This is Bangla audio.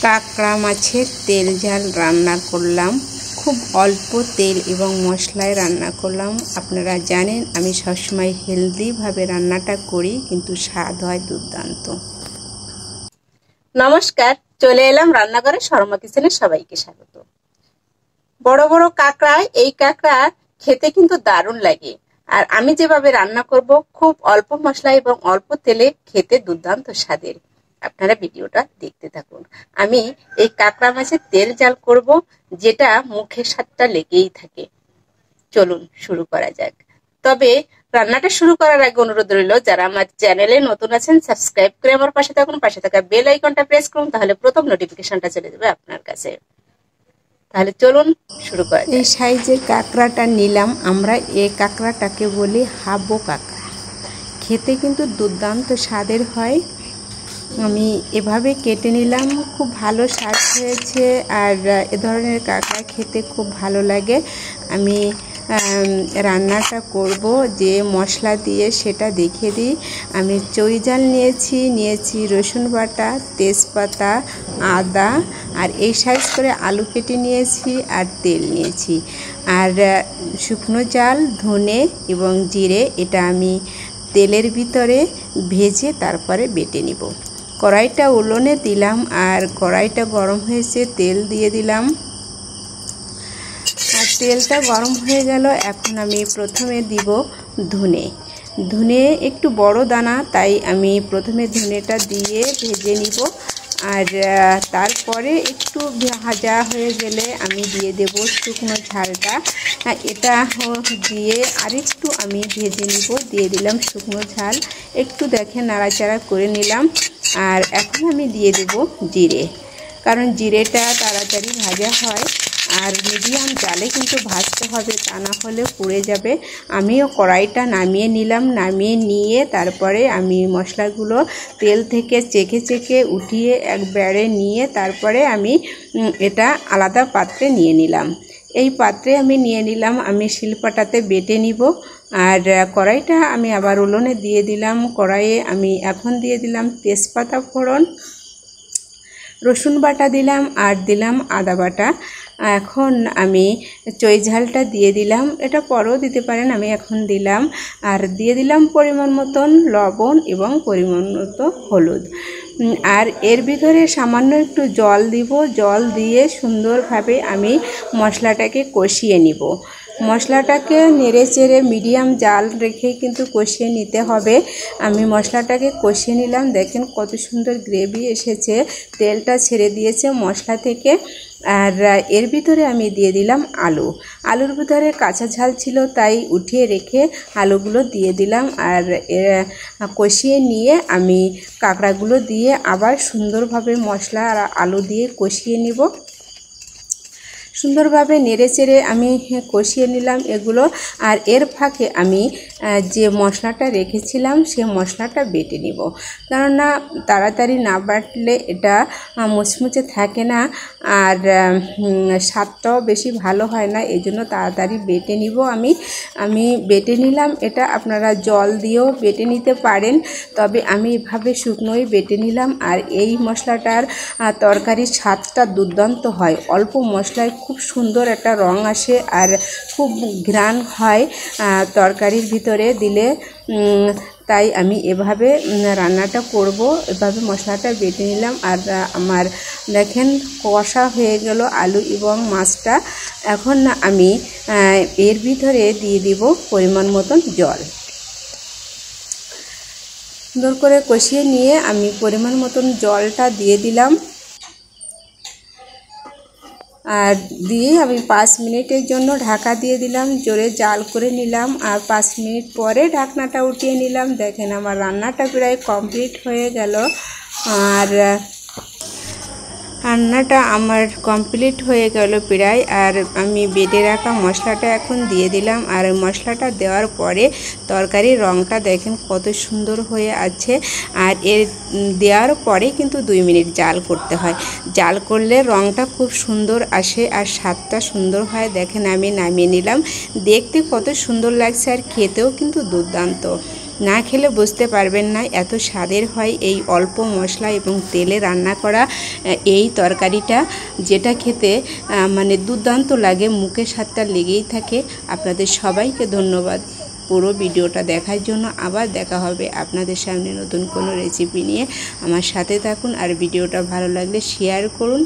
কাঁকড়া মাছের তেল ঝাল রান্না করলাম। খুব অল্প তেল এবং মশলায় রান্না করলাম। আপনারা জানেন আমি সবসময় হেলদিভাবে রান্নাটা করি, কিন্তু স্বাদ হয় দুর্দান্ত। নমস্কার, চলে এলাম রান্নাঘরে শর্মা কিচেনে। সবাইকে স্বাগত। বড় বড় কাঁকড়া, এই কাঁকড়া খেতে কিন্তু দারুণ লাগে। আর আমি যেভাবে রান্না করব, খুব অল্প মশলা এবং অল্প তেলে খেতে দুর্দান্ত স্বাদের। আপনারা ভিডিওটা দেখতে থাকুন। আমি এই কাঁকড়া মাছের তেল ঝাল করব, যেটা মুখের স্বাদটা লেগেই থাকে। চলুন শুরু করা যাক। তবে রান্নাটা শুরু করার আগে অনুরোধ রইল, যারা আমার চ্যানেলে নতুন আছেন সাবস্ক্রাইব করে আমার পাশে থাকুন, পাশে থাকা বেল আইকনটা প্রেস করুন, তাহলে প্রথম নোটিফিকেশনটা চলে যাবে আপনার কাছে। তাহলে চলুন শুরু করা যাক। এই সাইজের কাঁকড়াটা নিলাম আমরা। এই কাঁকড়াটাকে বলি হাবো কাঁকড়া। খেতে কিন্তু দুর্দান্ত স্বাদের হয়। আমি এভাবে কেটে নিলাম, খুব ভালো স্বাদ হয়েছে। আর এ ধরনের কাঁকড়া খেতে খুব ভালো লাগে। আমি রান্নাটা করব যে মশলা দিয়ে সেটা দেখিয়ে দিই। আমি চৈজাল নিয়েছি রসুন বাটা, তেজপাতা, আদা, আর এই সাইজ করে আলু কেটে নিয়েছি, আর তেল নিয়েছি, আর শুকনো জাল, ধনে এবং জিরে। এটা আমি তেলের ভিতরে ভেজে তারপরে বেটে নিব। কড়াইটা উনুনে দিলাম, আর কড়াইটা গরম হয়েছে, তেল দিয়ে দিলাম। আর তেলটা গরম হয়ে গেল। এখন আমি প্রথমে দিব ধনে একটু বড় দানা, তাই আমি প্রথমে ধনেটা দিয়ে ভেজে নিব। আর তারপরে একটু ভাজা হয়ে গেলে আমি দিয়ে দেব শুকনো ঝালটা। এটা দিয়ে আরেকটু আমি ভেজে নিব। দিয়ে দিলাম শুকনো ঝাল, একটু দেখে নাড়াচাড়া করে নিলাম। আর এখন আমি দিয়ে দেব জিরে, কারণ জিরেটা তাড়াতাড়ি ভাজা হয়। আর মিডিয়াম জালে কিন্তু ভাজতে হবে, তা না হলে পুড়ে যাবে। আমিও কড়াইটা নামিয়ে নিলাম। নামিয়ে নিয়ে তারপরে আমি মশলাগুলো তেল থেকে চেখে উঠিয়ে একবারে নিয়ে তারপরে আমি এটা আলাদা পাত্রে নিয়ে নিলাম। এই পাত্রে আমি নিয়ে নিলাম, আমি শিলপাটাতে বেটে নিব। আর কড়াইটা আমি আবার উনুনে দিয়ে দিলাম। কড়াইয়ে আমি এখন দিয়ে দিলাম তেজপাতা ফোড়ন, রসুন বাটা দিলাম, আর দিলাম আদা বাটা। এখন আমি চৈঝালটা দিয়ে দিলাম। এটা পরেও দিতে পারেন, আমি এখন দিলাম। আর দিয়ে দিলাম পরিমাণ মতন লবণ এবং পরিমাণ মতো হলুদ। আর এর ভিতরে সামান্য একটু জল দিব। জল দিয়ে সুন্দরভাবে আমি মশলাটাকে কষিয়ে নিব। মশলাটাকে নেড়ে চেড়ে মিডিয়াম জাল রেখে কিন্তু কষিয়ে নিতে হবে। আমি মশলাটাকে কষিয়ে নিলাম। দেখেন কত সুন্দর গ্রেভি এসেছে, তেলটা ছেড়ে দিয়েছে মশলা থেকে। আর এর ভিতরে আমি দিয়ে দিলাম আলুর ভিতরে কাঁচা ঝাল ছিল, তাই উঠিয়ে রেখে আলুগুলো দিয়ে দিলাম। আর কষিয়ে নিয়ে আমি কাঁকড়াগুলো দিয়ে আবার সুন্দরভাবে মশলা আর আলু দিয়ে কষিয়ে নিব। সুন্দরভাবে নেড়ে চেড়ে আমি কষিয়ে নিলাম এগুলো। আর এর ফাঁকে আমি যে মশলাটা রেখেছিলাম সে মশলাটা বেটে নিব, কেননা তাড়াতাড়ি না বাটলে এটা মুচমুচে থাকে না, আর স্বাদটাও বেশি ভালো হয় না। এই জন্য তাড়াতাড়ি বেটে নিব। আমি বেটে নিলাম। এটা আপনারা জল দিয়েও বেটে নিতে পারেন, তবে আমি এভাবে শুকনোই বেটে নিলাম। আর এই মশলাটার তরকারির স্বাদটা দুর্দান্ত হয়। অল্প মশলায় খুব সুন্দর একটা রং আসে, আর খুব ঘ্রাণ হয় তরকারির ভিতরে দিলে। তাই আমি এভাবে রান্নাটা করব। এভাবে মশলাটা বেটে নিলাম। আর আমার দেখেন কষা হয়ে গেল আলু এবং মাছটা। এখন আমি এর ভিতরে দিয়ে দিব পরিমাণ মতন জল। সুন্দর করে কষিয়ে নিয়ে আমি পরিমাণ মতন জলটা দিয়ে দিলাম। আর দিয়ে আমি 5 মিনিটের জন্য ঢাকা দিয়ে দিলাম। জোরে জাল করে নিলাম। আর 5 মিনিট পরে ঢাকনাটা উঠিয়ে নিলাম। দেখেন আমার রান্নাটা প্রায় কমপ্লিট হয়ে গেল। আর রান্নাটা আমার কমপ্লিট হয়ে গেল প্রায়। আর আমি বেটে রাখা মশলাটা এখন দিয়ে দিলাম। আর মশলাটা দেওয়ার পরে তরকারির রঙটা দেখেন কত সুন্দর হয়ে আছে। আর এর দেওয়ার পরে কিন্তু 2 মিনিট জাল করতে হয়। জাল করলে রঙটা খুব সুন্দর আসে আর স্বাদটা সুন্দর হয়। দেখেন আমি নামিয়ে নিলাম। দেখতে কত সুন্দর লাগছে, আর খেতেও কিন্তু দুর্দান্ত। না খেলে বুঝতে পারবেন না এত স্বাদের হয় এই অল্প মশলা এবং তেলে রান্না করা এই তরকারিটা, যেটা খেতে মানে দুর্দান্ত লাগে, মুখে স্বাদটা লেগেই থাকে। আপনাদের সবাইকে ধন্যবাদ পুরো ভিডিওটা দেখার জন্য। আবার দেখা হবে আপনাদের সামনে নতুন কোনো রেসিপি নিয়ে। আমার সাথে থাকুন আর ভিডিওটা ভালো লাগলে শেয়ার করুন।